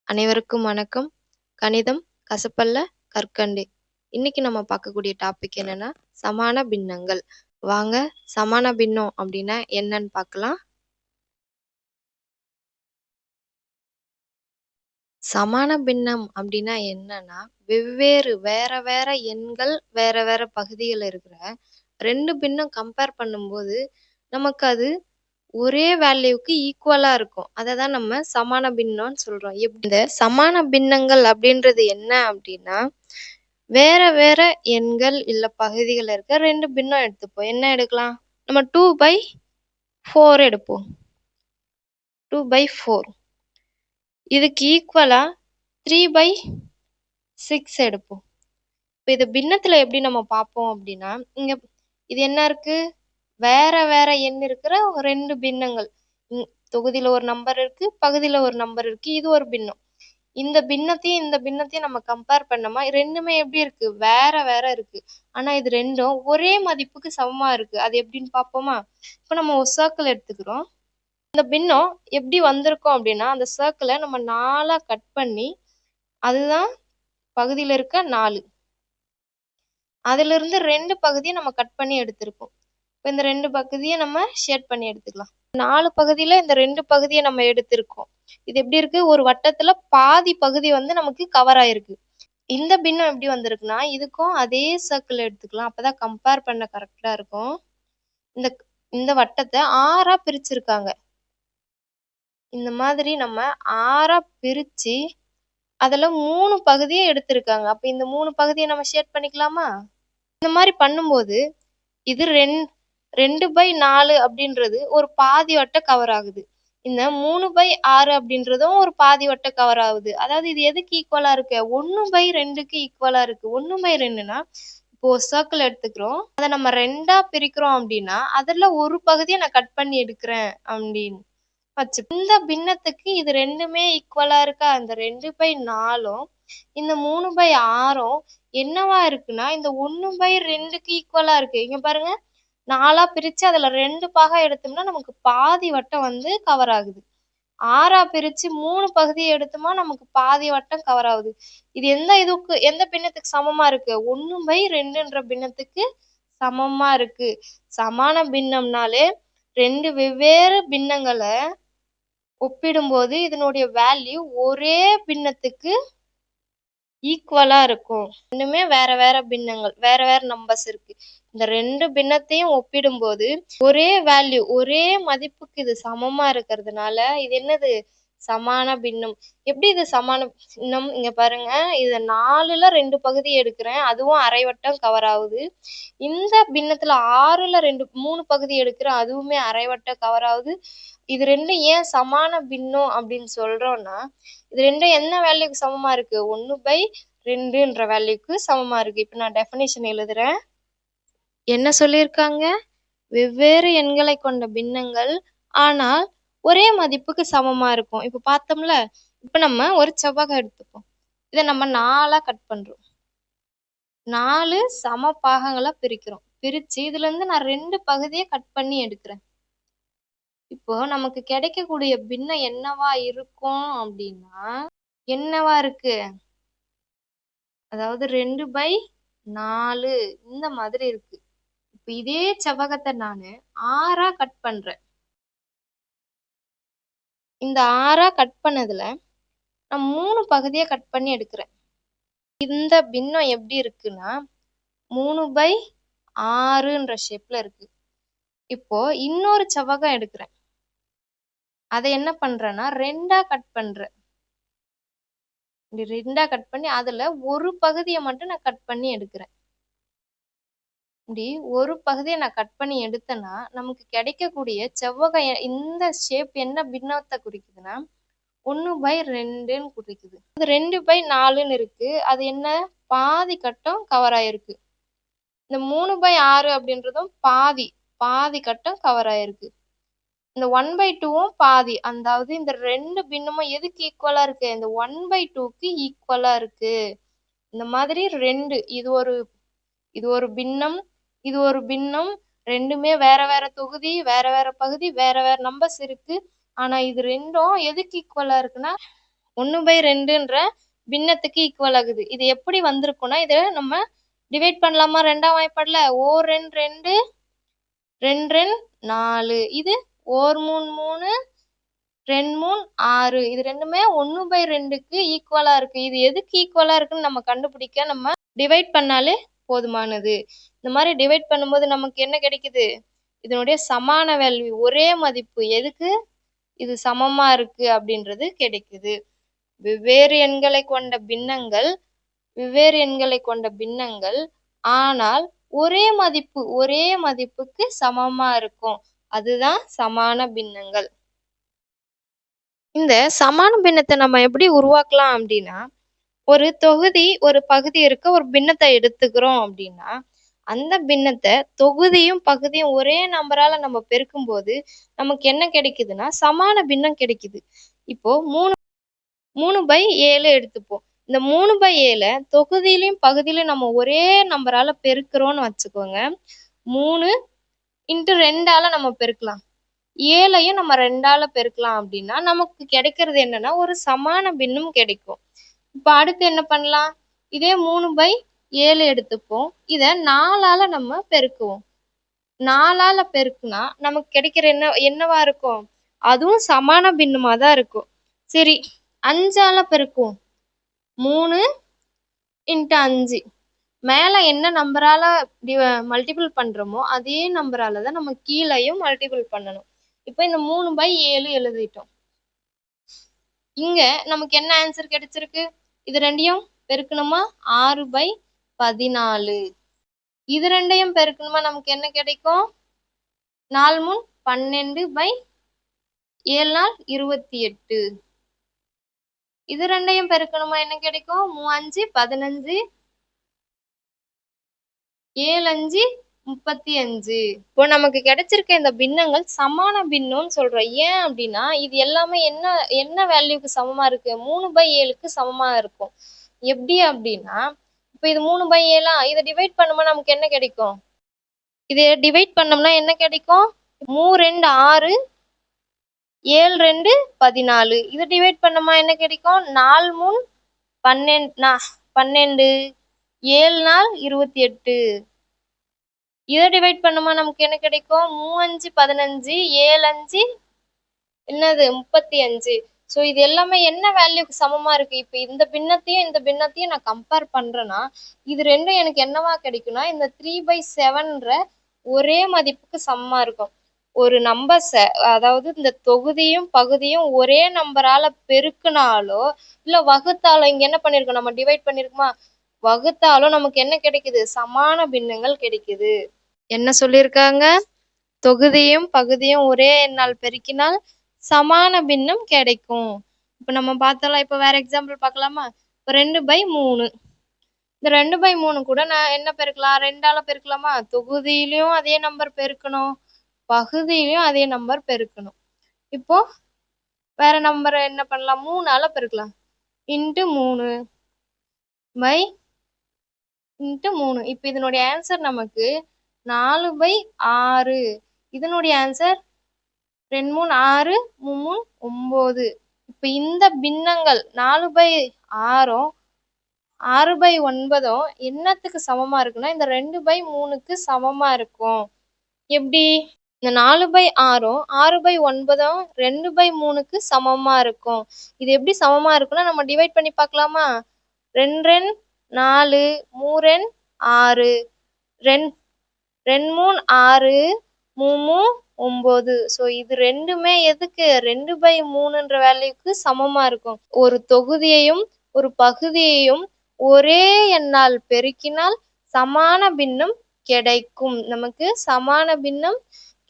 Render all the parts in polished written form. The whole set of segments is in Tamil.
அனைவருக்கும் வணக்கம். கணிதம் கசப்பல்ல கற்கண்டு. இன்னைக்கு நம்ம பார்க்கக்கூடிய டாபிக் என்னன்னா சமான பின்னங்கள். வாங்க சமான பின்னம் அப்படின்னா என்னன்னு பார்க்கலாம். சமான பின்னம் அப்படின்னா என்னன்னா வேற வேற எண்கள் வேற வேற பகுதியில் இருக்கிற ரெண்டு பின்னம் கம்பேர் பண்ணும்போது நமக்கு அது ஒரே வேல்யூக்கு ஈக்குவலா இருக்கும். அதை தான் நம்ம சமான பின்னம்னு சொல்றோம். இந்த சமான பின்னங்கள் அப்படின்றது என்ன அப்படின்னா வேற வேற எண்கள் இல்ல பகுதிகள் இருக்க ரெண்டு பின்னம் எடுத்துப்போம். என்ன எடுக்கலாம்? நம்ம 2/4 எடுப்போம். 2/4 இதுக்கு ஈக்குவலா 3/6 எடுப்போம். இப்போ இது பின்னத்துல எப்படி நம்ம பார்ப்போம் அப்படின்னா இங்க இது என்ன இருக்கு? வேற வேற எண் இருக்கிற ரெண்டு பின்னங்கள். தொகுதியில ஒரு நம்பர் இருக்கு, பகுதியில ஒரு நம்பர் இருக்கு. இது ஒரு பின்னம். இந்த பின்னத்தையும் நம்ம கம்பேர் பண்ணோமா ரெண்டுமே எப்படி இருக்கு? வேற வேற இருக்கு. ஆனா இது ரெண்டும் ஒரே மதிப்புக்கு சமமா இருக்கு. அது எப்படின்னு பார்ப்போமா? இப்போ நம்ம ஒரு சர்க்கிள் எடுத்துக்கிறோம். இந்த பின்னம் எப்படி வந்திருக்கும் அப்படின்னா அந்த சர்க்கிளை நம்ம 4ஆ கட் பண்ணி அதுதான் பகுதியில இருக்க 4. அதுல இருந்து 2 பகுதியை நம்ம கட் பண்ணி எடுத்திருக்கோம். இப்போ இந்த 2 பகுதியை நம்ம ஷேட் பண்ணி எடுத்துக்கலாம். 4 பகுதியில இந்த 2 பகுதியை நம்ம எடுத்திருக்கோம். இது எப்படி இருக்கு? ஒரு வட்டத்துல பாதி பகுதி வந்து நமக்கு கவர் ஆயிருக்கு. இந்த பின்னம் எப்படி வந்திருக்குன்னா இதுக்கும் அதே சர்க்கிள் எடுத்துக்கலாம். அப்பதான் கம்பேர் பண்ண கரெக்டா இருக்கும். இந்த இந்த வட்டத்தை 6ஆ பிரிச்சிருக்காங்க. இந்த மாதிரி நம்ம 6ஆ பிரிச்சு அதுல 3 பகுதியை எடுத்திருக்காங்க. அப்ப இந்த 3 பகுதியை நம்ம ஷேட் பண்ணிக்கலாமா? இந்த மாதிரி பண்ணும்போது இது 2/4 அப்படின்றது ஒரு பாதி வட்டம் கவர் ஆகுது. இந்த 3/6 அப்படின்றதும் ஒரு பாதி வட்டம் கவர் ஆகுது. அதாவது இது எதுக்கு ஈக்குவலா இருக்கு? 1/2க்கு ஈக்குவலா இருக்கு. 1/2ன்னா இப்போ சர்க்கிள் எடுத்துக்கிறோம். அதை நம்ம 2ஆ பிரிக்கிறோம் அப்படின்னா அதுல ஒரு பகுதியை நான் கட் பண்ணி எடுக்கிறேன் அப்படின்னு வச்சு இந்த பின்னத்துக்கு இது ரெண்டுமே ஈக்குவலா இருக்கா? இந்த 2/4ம் இந்த 3/6ம் என்னவா இருக்குன்னா இந்த 1/2க்கு ஈக்குவலா இருக்கு. இங்க பாருங்க 4ஆ பிரிச்சு அதுல 2 பாகா எடுத்தோம்னா நமக்கு பாதி வட்டம் வந்து கவர் ஆகுது. 6ஆ பிரிச்சு 3 பகுதியை எடுத்தோமா நமக்கு பாதி வட்டம் கவர் ஆகுது. இது எந்த பின்னத்துக்கு சமமா இருக்கு? 1/2ன்ற பின்னத்துக்கு சமமா இருக்கு. சமான பின்னம்னாலே 2 வெவ்வேறு பின்னங்களை ஒப்பிடும்போது இதனுடைய வேல்யூ ஒரே பின்னத்துக்கு ஈக்குவலா இருக்கும். ரெண்டுமே வேற வேற பின்னங்கள், வேற வேற நம்பர்ஸ் இருக்கு. இந்த 2 பின்னத்தையும் ஒப்பிடும்போது ஒரே வேல்யூ, ஒரே மதிப்புக்கு இது சமமா இருக்கிறதுனால இது என்னது? சமான பின்னம். எப்படி இது சமான பின்னம்? இங்க பாருங்க, இத 4ல 2 பகுதி எடுக்கிறேன். அதுவும் அரை வட்டம் கவர் ஆகுது. இந்த பின்னத்துல 6ல 3 பகுதி எடுக்கிறேன். அதுவுமே அரை வட்டம் கவர் ஆகுது. இது ரெண்டும் ஏன் சமான பின்னம் அப்படின்னு சொல்றோம்னா இது ரெண்டும் என்ன வேல்யூக்கு சமமா இருக்கு? 1/2ன்ற வேல்யூக்கு சமமா இருக்கு. இப்ப நான் டெஃபினிஷன் எழுதுறேன். என்ன சொல்லியிருக்காங்க? வெவ்வேறு எண்களை கொண்ட பின்னங்கள் ஆனால் ஒரே மதிப்புக்கு சமமா இருக்கும். இப்ப பார்த்தோம்ல, இப்ப நம்ம ஒரு செவ்வகம் எடுத்துப்போம். இதை நம்ம 4ஆ கட் பண்றோம். 4 சம பாகங்களா பிரிக்கிறோம். பிரிச்சு இதுல இருந்து நான் 2 பகுதியை கட் பண்ணி எடுக்கிறேன். இப்போ நமக்கு கிடைக்கக்கூடிய பின்னம் என்னவா இருக்கும் அப்படின்னா என்னவா இருக்கு? அதாவது 2/4 இந்த மாதிரி இருக்கு. இப்ப இதே செவ்வகத்தை நானு 6ஆ கட் பண்றேன். இந்த 6ஆ கட் பண்ணதுல நான் 3 பகுதியை கட் பண்ணி எடுக்கிறேன். இந்த பின்னம் எப்படி இருக்குன்னா 3/6ன்ற ஷேப்ல இருக்கு. இப்போ இன்னொரு செவ்வகம் எடுக்கிறேன். அதை என்ன பண்றேன்னா 2ஆ கட் பண்றேன். இப்படி 2ஆ கட் பண்ணி அதுல ஒரு பகுதியை மட்டும் நான் கட் பண்ணி எடுக்கிறேன். இப்படி ஒரு பகுதியை நான் கட் பண்ணி எடுத்தேன்னா நமக்கு கிடைக்கக்கூடிய செவ்வகம் இந்த ஷேப் என்ன பின்னத்தை குறிக்குதுன்னா 1/2ன்னு குறிக்குது. அது 2/4ன்னு இருக்கு. அது என்ன? பாதி கட்டம் கவர் ஆயிருக்கு. இந்த 3/6 அப்படின்றதும் பாதி கட்டம் கவர் ஆயிருக்கு. இந்த 1/2வும் பாதி. அதாவது இந்த 2 பின்னமும் எதுக்கு ஈக்குவலா இருக்கு? இந்த 1/2க்கு ஈக்குவலா இருக்கு. இந்த மாதிரி 2 இது ஒரு பின்னம், இது ஒரு பின்னம். ரெண்டுமே வேற வேற தொகுதி, வேற வேற பகுதி, வேற வேற நம்பர்ஸ் இருக்கு. ஆனா இது ரெண்டும் எதுக்கு ஈக்குவலா இருக்குன்னா 1/2ன்ற பின்னத்துக்கு ஈக்குவல் ஆகுது. இது எப்படி வந்திருக்கும்னா, இத நம்ம டிவைட் பண்ணலாமா 2ஆம் வாய்ப்பாடுல? ஓர் 2 2, 2 2 4. இது ஓர் 3 3, 2 3 6. இது ரெண்டுமே 1/2க்கு ஈக்குவலா இருக்கு. இது எதுக்கு ஈக்குவலா இருக்குன்னு நம்ம கண்டுபிடிக்க நம்ம டிவைட் பண்ணாலே போதுமானது. இந்த மாதிரி டிவைட் பண்ணும்போது நமக்கு என்ன கிடைக்குது? இதனுடைய சமான வேல்யூ ஒரே மதிப்பு எதுக்கு இது சமமா இருக்கு அப்படின்றது கிடைக்குது. வெவ்வேறு எண்களை கொண்ட பின்னங்கள் ஆனால் ஒரே மதிப்புக்கு சமமா இருக்கும். அதுதான் சமான பின்னங்கள். இந்த சமான பின்னத்தை நம்ம எப்படி உருவாக்கலாம் அப்படின்னா, ஒரு தொகுதி ஒரு பகுதி இருக்க ஒரு பின்னத்தை எடுத்துக்கிறோம் அப்படின்னா, அந்த பின்னத்தை தொகுதியும் பகுதியும் ஒரே நம்பரால நம்ம பெருக்கும்போது நமக்கு என்ன கிடைக்குதுன்னா சமான பின்னம் கிடைக்குது. இப்போ 3/7 எடுத்துப்போம். இந்த 3/7 தொகுதியிலையும் பகுதியிலையும் நம்ம ஒரே நம்பரால பெருக்கிறோம்னு வச்சுக்கோங்க. 3 × 2ஆல நம்ம பெருக்கலாம். 7ஐயும் நம்ம 2ஆல பெருக்கலாம் அப்படின்னா நமக்கு கிடைக்கிறது என்னன்னா ஒரு சமான பின்னம் கிடைக்கும். இப்ப அடுத்து என்ன பண்ணலாம்? இதே 3/7 எடுத்துப்போம். இத 4ஆல நம்ம பெருக்குவோம். 4ஆல பெருக்குனா நமக்கு கிடைக்கிற என்னவா இருக்கும்? அதுவும் சமான பின்னமா தான் இருக்கும். சரி, 5ஆல பெருக்குவோம். 3 × 5. மேல என்ன நம்பரால மல்டிபிள் பண்றோமோ அதே நம்பரால தான் நம்ம கீழையும் மல்டிபிள் பண்ணணும். இப்போ இந்த 3/7 எழுதிட்டோம். இங்க நமக்கு என்ன ஆன்சர் கிடைச்சிருக்கு? இது ரெண்டையும் பெருக்கணுமா? 6/14. இது ரெண்டையும் பெருக்கணுமா? நமக்கு என்ன கிடைக்கும்? 4 3 12/7 28. இது ரெண்டையும் பெருக்கணுமா? என்ன கிடைக்கும்? 3 5 15, 7 5 35. இப்போ நமக்கு கிடைச்சிருக்க இந்த பின்னங்கள் சமான பின்னம்னு சொல்றோம். ஏன் அப்படின்னா இது எல்லாமே என்ன வேல்யூக்கு சமமா இருக்கு? 3/7க்கு சமமா இருக்கும். எப்படி அப்படின்னா, இப்போ இது 3/7 இதை டிவைட் பண்ணும்போது நமக்கு என்ன கிடைக்கும்? இதை டிவைட் பண்ணோம்னா என்ன கிடைக்கும்? 3 2 6, 7 2 14. இதை டிவைட் பண்ணோமா என்ன கிடைக்கும்? 4 3 12, 7 4 28. இதை டிவைட் பண்ணுமா நமக்கு என்ன கிடைக்கும்? 3 5 15, 7 5 என்னது 35. ஸோ இது எல்லாமே என்ன வேல்யூக்கு சமமா இருக்கு? இப்போ இந்த பின்னத்தையும் நான் கம்பேர் பண்றேன்னா இது ரெண்டும் எனக்கு என்னவா கிடைக்கும்னா இந்த 3/7ன்ற ஒரே மதிப்புக்கு சமமா இருக்கும். ஒரு நம்பர் அதாவது இந்த தொகுதியும் பகுதியும் ஒரே நம்பரால பெருக்குனாலோ இல்ல வகுத்தாலோ, இங்க என்ன பண்ணிருக்கோம்? நம்ம டிவைட் பண்ணிருக்கோமா? வகுத்தாலும் நமக்கு என்ன கிடைக்குது? சமான பின்னங்கள் கிடைக்குது. என்ன சொல்லியிருக்காங்க? தொகுதியும் பகுதியும் ஒரே எண்ணால் பெருக்கினால் சமான பின்னம் கிடைக்கும். இப்ப நம்ம பார்த்தலாம். இப்ப வேற எக்ஸாம்பிள் பார்க்கலாமா? இப்ப 2/3. இந்த 2/3 கூட நான் என்ன பெருக்கலாம்? 2ஆல பெருக்கலாமா? தொகுதியிலையும் அதே நம்பர் பெருக்கணும், பகுதியிலையும் அதே நம்பர் பெருக்கணும். இப்போ வேற நம்பர் என்ன பண்ணலாம்? 3ஆல பெருக்கலாம். × 3 இப்ப இதனுடைய ஆன்சர் நமக்கு 4/6. இதனுடைய ஆன்சர் 2 3 6, 3 3 9. இப்ப இந்த பின்னங்கள் 4/6ம் 6/9ம் என்னத்துக்கு சமமா இருக்குன்னா இந்த 2/3க்கு சமமா இருக்கும். எப்படி? இந்த 4/6ம் 6/9ம் 2/3க்கு சமமா இருக்கும். இது எப்படி சமமா இருக்குன்னா நம்ம டிவைட் பண்ணி பார்க்கலாமா? 2 2 4, 3 6, 2 3 6, 3 9. ஸோ இது ரெண்டுமே எதுக்கு? 2/3ன்ற வேல்யூக்கு சமமா இருக்கும். ஒரு தொகுதியையும் ஒரு பகுதியையும் ஒரே எண்ணால் பெருக்கினால் சமான பின்னம் கிடைக்கும். நமக்கு சமான பின்னம்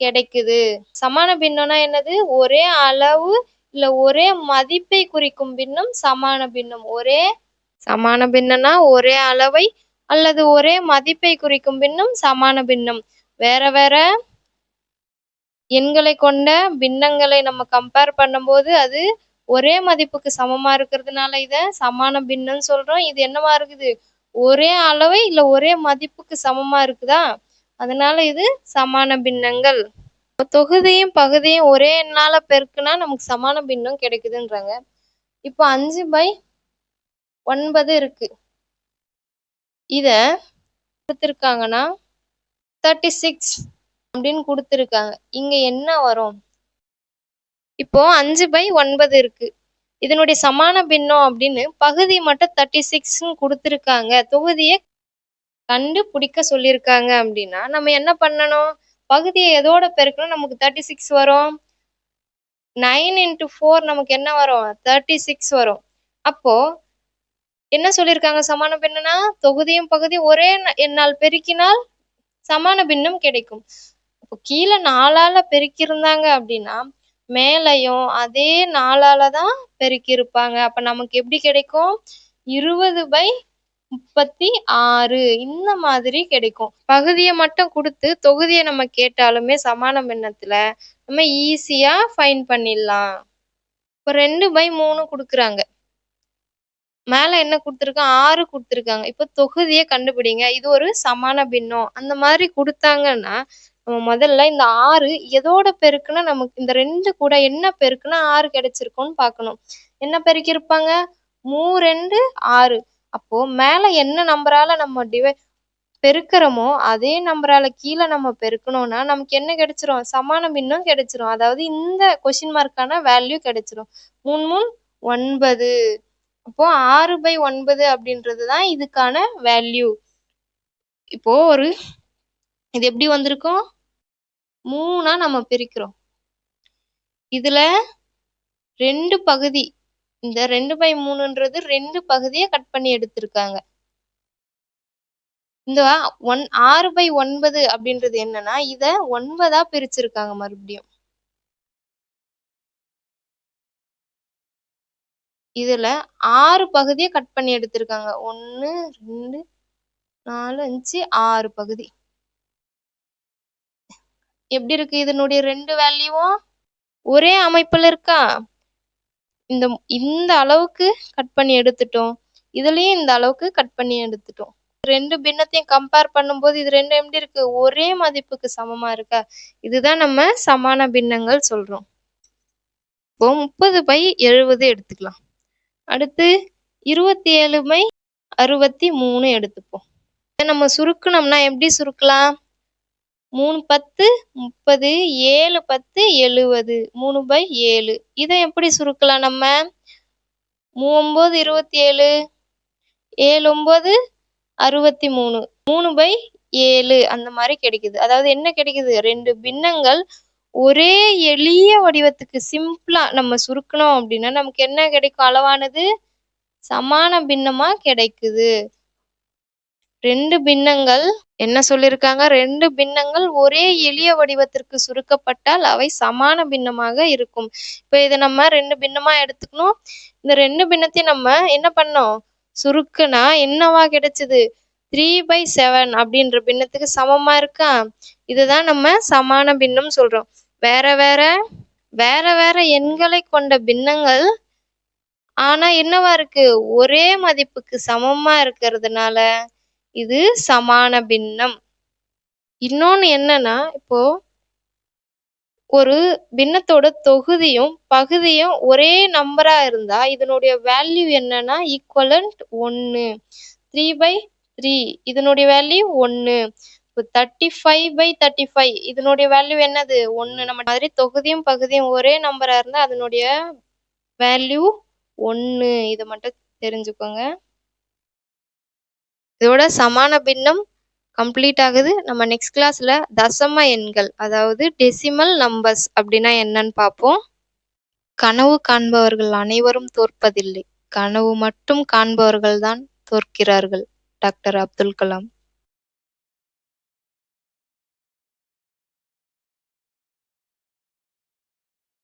கிடைக்குது. சமான பின்னம்னா என்னது? ஒரே அளவு இல்ல ஒரே மதிப்பை குறிக்கும் பின்னம் சமான பின்னம். சமான பின்னம்னா ஒரே அளவை அல்லது ஒரே மதிப்பை குறிக்கும் பின்னம் சமான பின்னம். வேற வேற எண்களை கொண்ட பின்னங்களை நம்ம கம்பேர் பண்ணும்போது அது ஒரே மதிப்புக்கு சமமா இருக்கிறதுனால இத சமான பின்னம் சொல்றோம். இது என்னவா இருக்குது? ஒரே அளவை இல்ல ஒரே மதிப்புக்கு சமமா இருக்குதா, அதனால இது சமான பின்னங்கள். தொகுதியும் பகுதியும் ஒரே எண்ணால பெருக்குனா நமக்கு சமான பின்னம் கிடைக்குதுன்றாங்க. இப்போ 5/9 இருக்கு. இத குடுத்திருக்காங்கன்னா 36 அப்படின்னு குடுத்திருக்காங்க. இங்க என்ன வரும்? இப்போ 5/9 இருக்கு. இதனுடைய சமான பின்னம் அப்படின்னு பகுதி மட்டும் 36ன்னு குடுத்திருக்காங்க. தொகுதிய கண்டுபிடிக்க சொல்லியிருக்காங்க அப்படின்னா, நம்ம என்ன பண்ணணும்? பகுதிய எதோட பெருக்கணும் நமக்கு 36 வரும்? 9 × 4 நமக்கு என்ன வரும்? 36 வரும். அப்போ என்ன சொல்லியிருக்காங்க சமான பின்னம்னா? தொகுதியும் பகுதியும் ஒரே எண்ணால் பெருக்கினால் சமான பின்னம் கிடைக்கும். அப்போ கீழ 4ஆல பெருக்கியிருந்தாங்க அப்படின்னா, மேலையும் அதே 4ஆல தான் பெருக்கியிருப்பாங்க. அப்ப நமக்கு எப்படி கிடைக்கும்? 20/36 இந்த மாதிரி கிடைக்கும். பகுதிய மட்டும் குடுத்து தொகுதிய நம்ம கேட்டாலுமே சமான பின்னத்துல நம்ம ஈஸியா ஃபைண்ட் பண்ணிடலாம். இப்ப 2/3 குடுக்குறாங்க. மேல என்ன குடுத்திருக்கான்? 6 குடுத்திருக்காங்க. இப்ப தொகுதிய கண்டுபிடிங்க. இது ஒரு சமான பின்னம். அந்த மாதிரி குடுத்தாங்கன்னா, நம்ம முதல்ல இந்த 6 எதோட பெருக்குனா நமக்கு இந்த 2 கூட என்ன பெருக்குனா 6 கிடைச்சிருக்கும்னு பார்க்கணும். என்ன பெருக்கியிருப்பாங்க? 3 2 6. அப்போ மேல என்ன நம்பரால நம்ம பெருக்குறோமோ அதே நம்பரால கீழ நம்ம பெருக்கணும்னா நமக்கு என்ன கிடைச்சிரும்? சமான பின்னம் கிடைச்சிரும். அதாவது இந்த கொஸ்டின் மார்க்கான வேல்யூ கிடைச்சிரும். 3 3 9. அப்போ 6/9 அப்படின்றது தான் இதுக்கான வேல்யூ. இப்போ இது எப்படி வந்திருக்கும்? 3ஆ நம்ம பிரிக்கிறோம். இதுல 2 பகுதி. இந்த 2/3ன்றது 2 பகுதிய கட் பண்ணி எடுத்திருக்காங்க. இந்த 6/9 அப்படின்றது என்னன்னா, இத 9ஆ பிரிச்சிருக்காங்க மறுபடியும். இதுல 6 பகுதிய கட் பண்ணி எடுத்திருக்காங்க. 1 2 4 5 6 பகுதி. எப்படி இருக்கு இதனுடைய 2 வேல்யூவும்? ஒரே அமைப்புல இருக்கா? இந்த அளவுக்கு கட் பண்ணி எடுத்துட்டோம். இதுலயும் இந்த அளவுக்கு கட் பண்ணி எடுத்துட்டோம். 2 பின்னத்தையும் கம்பேர் பண்ணும்போது இது 2 எப்படி இருக்கு? ஒரே மதிப்புக்கு சமமா இருக்கா? இதுதான் நம்ம சமான பின்னங்கள் சொல்றோம். இப்போ 30/70 எடுத்துக்கலாம். அடுத்து 27/63 எடுத்துப்போம். இதை நம்ம சுருக்கணும்னா எப்படி சுருக்கலாம்? 3 10 30 7 10 70 3/7. இதை எப்படி சுருக்கலாம் நம்ம? 3 9 27 7 9 63 3/7 அந்த மாதிரி கிடைக்குது. அதாவது என்ன கிடைக்குது? 2 பின்னங்கள் ஒரே எளிய வடிவத்துக்கு சிம்பிளா நம்ம சுருக்கணும் அப்படின்னா நமக்கு என்ன கிடைக்கும்? அளவானது சமான பின்னமா கிடைக்குது. 2 பின்னங்கள் என்ன சொல்லியிருக்காங்க? 2 பின்னங்கள் ஒரே எளிய வடிவத்திற்கு சுருக்கப்பட்டால் அவை சமான பின்னமாக இருக்கும். இப்ப இதை நம்ம 2 பின்னமா எடுத்துக்கணும். இந்த 2 பின்னத்தையும் நம்ம என்ன பண்ணோம்? சுருக்குனா என்னவா கிடைச்சது? 3/7 அப்படின்ற பின்னத்துக்கு சமமா இருக்கா? இதுதான் நம்ம சமான பின்னம் சொல்றோம். வேற வேற எண்களை கொண்ட பின்னங்கள் ஆனா என்னவா இருக்கு? ஒரே மதிப்புக்கு சமமா இருக்கிறதுனால இது சமான பின்னம். இன்னொன்னு என்னன்னா, இப்போ ஒரு பின்னத்தோட தொகுதியும் பகுதியும் ஒரே நம்பரா இருந்தா இதனுடைய வேல்யூ என்னன்னா ஈக்குவலன்ட் 1. 3/3 இதனுடைய வேல்யூ 1. இப்போ 35/35 இதனுடைய வேல்யூ என்னது? 1. நம்ம மாதிரி தொகுதியும் பகுதியும் ஒரே நம்பரா இருந்தா அதனுடைய வேல்யூ 1. இதை மட்டும் தெரிஞ்சுக்கோங்க. இதோட சமான பின்னம் கம்ப்ளீட் ஆகுது. நம்ம நெக்ஸ்ட் கிளாஸ்ல தசம எண்கள் அதாவது டெசிமல் நம்பர்ஸ் அப்படின்னா என்னன்னு பார்ப்போம். கனவு காண்பவர்கள் அனைவரும் தோற்பதில்லை. கனவு மட்டும் காண்பவர்கள்தான் தோற்கிறார்கள். டாக்டர் அப்துல் கலாம்.